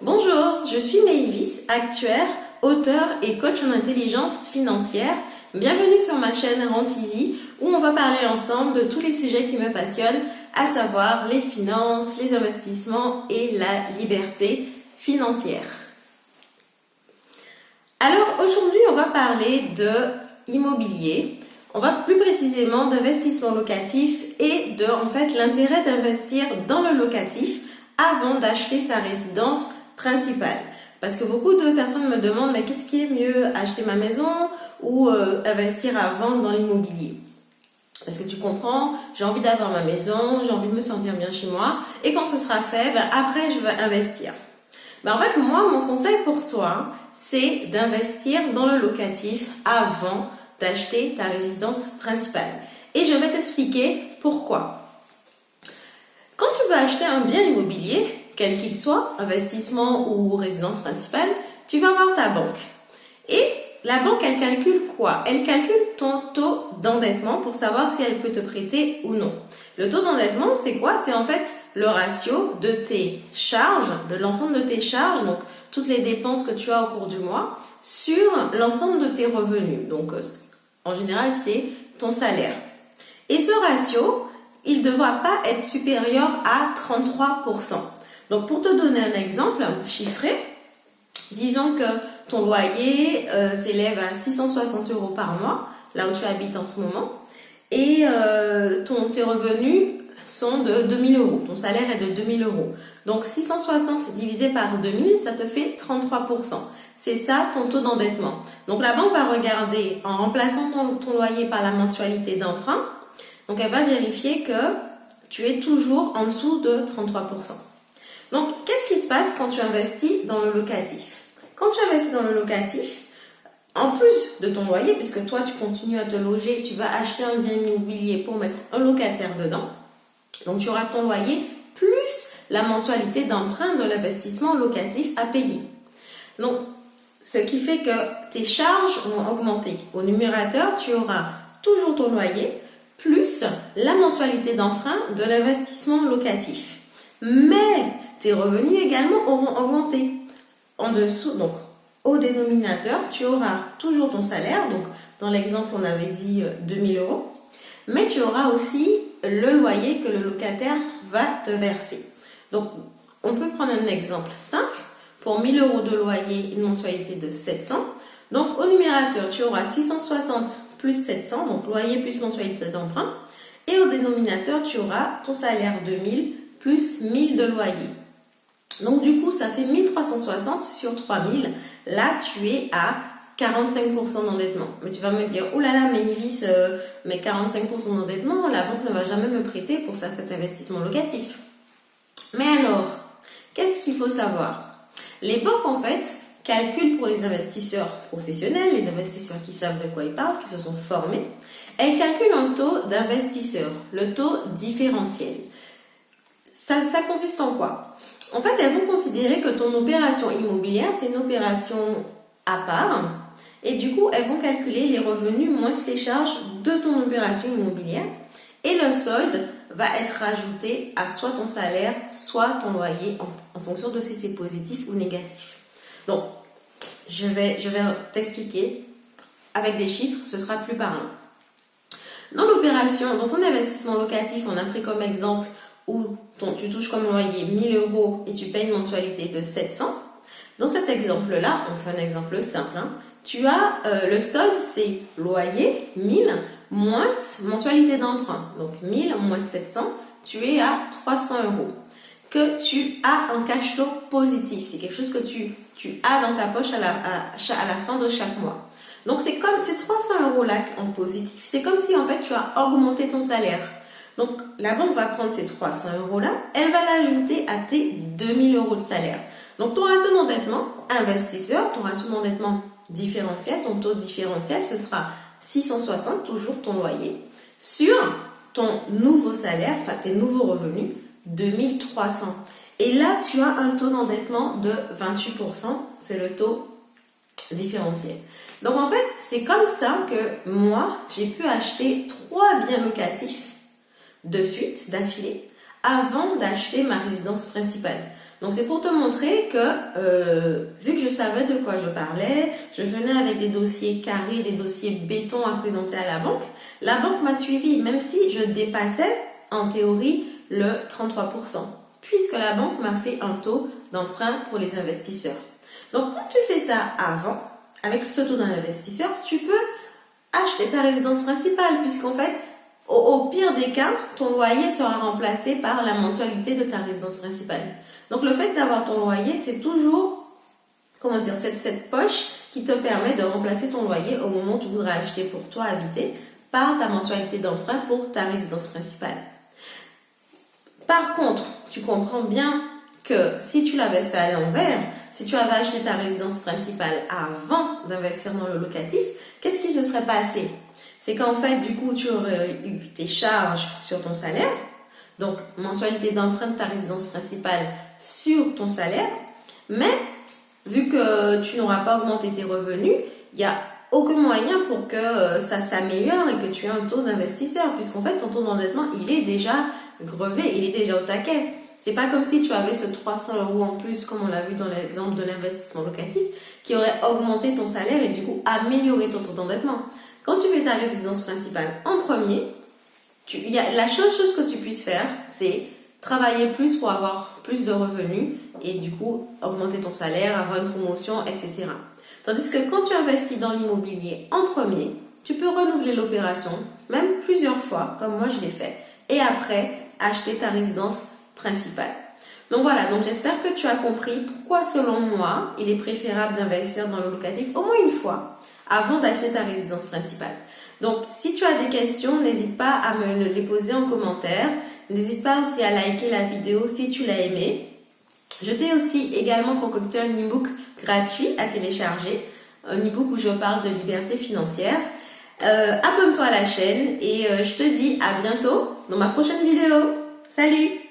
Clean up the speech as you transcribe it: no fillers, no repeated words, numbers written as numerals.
Bonjour, je suis Maëlys, actuaire, auteure et coach en intelligence financière. Bienvenue sur ma chaîne Rente Easy où on va parler ensemble de tous les sujets qui me passionnent, à savoir les finances, les investissements et la liberté financière. Alors aujourd'hui, on va parler de immobilier. On va plus précisément d'investissement locatif et de l'intérêt d'investir dans le locatif avant d'acheter sa résidence principale. Parce que beaucoup de personnes me demandent mais qu'est-ce qui est mieux, acheter ma maison ou investir avant dans l'immobilier? Parce que tu comprends, j'ai envie d'avoir ma maison, j'ai envie de me sentir bien chez moi et quand ce sera fait, après je vais investir. Moi, mon conseil pour toi, c'est d'investir dans le locatif avant d'acheter ta résidence principale. Et je vais t'expliquer pourquoi. Quand tu veux acheter un bien immobilier, quel qu'il soit, investissement ou résidence principale, tu vas voir ta banque. Et la banque, elle calcule quoi? Elle calcule ton taux d'endettement pour savoir si elle peut te prêter ou non. Le taux d'endettement, c'est quoi? C'est en fait le ratio de tes charges, de l'ensemble de tes charges, donc toutes les dépenses que tu as au cours du mois, sur l'ensemble de tes revenus. Donc, en général, c'est ton salaire. Et ce ratio, il ne doit pas être supérieur à 33%. Donc, pour te donner un exemple chiffré, disons que ton loyer s'élève à 660 € par mois, là où tu habites en ce moment, et tes revenus sont de 2000 €. Ton salaire est de 2000 €. Donc 660 divisé par 2000, ça te fait 33%. C'est ça ton taux d'endettement. Donc la banque va regarder, en remplaçant ton loyer par la mensualité d'emprunt, donc elle va vérifier que tu es toujours en dessous de 33%. Donc qu'est-ce qui se passe quand tu investis dans le locatif? Quand tu investis dans le locatif, en plus de ton loyer, puisque toi tu continues à te loger, tu vas acheter un bien immobilier pour mettre un locataire dedans. Donc tu auras ton loyer plus la mensualité d'emprunt de l'investissement locatif à payer. Donc ce qui fait que tes charges vont augmenter. Au numérateur, tu auras toujours ton loyer plus la mensualité d'emprunt de l'investissement locatif. Mais tes revenus également auront augmenté. En dessous, donc au dénominateur, tu auras toujours ton salaire. Donc dans l'exemple, on avait dit 2000 €. Mais tu auras aussi le loyer que le locataire va te verser. Donc, on peut prendre un exemple simple. Pour 1000 € de loyer, une mensualité de 700. Donc, au numérateur, tu auras 660 plus 700, donc loyer plus mensualité d'emprunt. Et au dénominateur, tu auras ton salaire de 1000 plus 1000 de loyer. Donc, du coup, ça fait 1360 sur 3000. Là, tu es à 45% d'endettement. Mais tu vas me dire, oh là là, Maëlys, mais 45% d'endettement, la banque ne va jamais me prêter pour faire cet investissement locatif. Mais alors, qu'est-ce qu'il faut savoir? Les banques, en fait, calculent pour les investisseurs professionnels, les investisseurs qui savent de quoi ils parlent, qui se sont formés, elles calculent un taux d'investisseur, le taux différentiel. Ça consiste en quoi? En fait, elles vont considérer que ton opération immobilière, c'est une opération à part. Et du coup, elles vont calculer les revenus moins les charges de ton opération immobilière. Et le solde va être rajouté à soit ton salaire, soit ton loyer, en fonction de si c'est positif ou négatif. Donc, je vais t'expliquer avec des chiffres, ce sera plus parlant. Dans l'opération, dans ton investissement locatif, on a pris comme exemple où tu touches comme loyer 1000 € et tu payes une mensualité de 700. Dans cet exemple-là, on fait un exemple simple, tu as le solde, c'est loyer 1000 moins mensualité d'emprunt. Donc 1000 moins 700, tu es à 300 € que tu as en cash flow positif. C'est quelque chose que tu as dans ta poche à la fin de chaque mois. Donc c'est comme ces 300 € là en positif, c'est comme si en fait tu as augmenté ton salaire. Donc la banque va prendre ces 300 € là, elle va l'ajouter à tes 2000 € de salaire. Donc ton ratio d'endettement investisseur, ton ratio d'endettement différentiel, ton taux différentiel, ce sera 660, toujours ton loyer, sur ton nouveau salaire, enfin tes nouveaux revenus, 2300. Et là, tu as un taux d'endettement de 28%, c'est le taux différentiel. Donc en fait, c'est comme ça que moi, j'ai pu acheter 3 biens locatifs de suite, d'affilée, avant d'acheter ma résidence principale. Donc c'est pour te montrer que vu que je savais de quoi je parlais, je venais avec des dossiers carrés, des dossiers béton à présenter à la banque m'a suivi même si je dépassais en théorie le 33%, puisque la banque m'a fait un taux d'emprunt pour les investisseurs. Donc quand tu fais ça avant, avec ce taux d'un investisseur, tu peux acheter ta résidence principale, puisqu'en fait, au pire des cas, ton loyer sera remplacé par la mensualité de ta résidence principale. Donc le fait d'avoir ton loyer, c'est toujours, comment dire, cette poche qui te permet de remplacer ton loyer au moment où tu voudras acheter pour toi habiter par ta mensualité d'emprunt pour ta résidence principale. Par contre, tu comprends bien que si tu l'avais fait à l'envers, si tu avais acheté ta résidence principale avant d'investir dans le locatif, qu'est-ce qui se serait passé? C'est qu'en fait, du coup, tu aurais eu tes charges sur ton salaire, donc mensualité d'emprunt de ta résidence principale sur ton salaire, mais vu que tu n'auras pas augmenté tes revenus, il n'y a aucun moyen pour que ça s'améliore et que tu aies un taux d'investisseur, puisqu'en fait, ton taux d'endettement, il est déjà grevé, il est déjà au taquet. C'est pas comme si tu avais ce 300 € en plus, comme on l'a vu dans l'exemple de l'investissement locatif, qui aurait augmenté ton salaire et du coup amélioré ton taux d'endettement. Quand tu fais ta résidence principale en premier, la seule chose que tu puisses faire, c'est travailler plus pour avoir plus de revenus et du coup augmenter ton salaire, avoir une promotion, etc. Tandis que quand tu investis dans l'immobilier en premier, tu peux renouveler l'opération, même plusieurs fois, comme moi je l'ai fait, et après acheter ta résidence principale. Donc voilà, donc j'espère que tu as compris pourquoi selon moi, il est préférable d'investir dans le locatif au moins une fois avant d'acheter ta résidence principale. Donc si tu as des questions, n'hésite pas à me les poser en commentaire. N'hésite pas aussi à liker la vidéo si tu l'as aimée. Je t'ai aussi également concocté un e-book gratuit à télécharger, un e-book où je parle de liberté financière. Abonne-toi à la chaîne et je te dis à bientôt dans ma prochaine vidéo. Salut!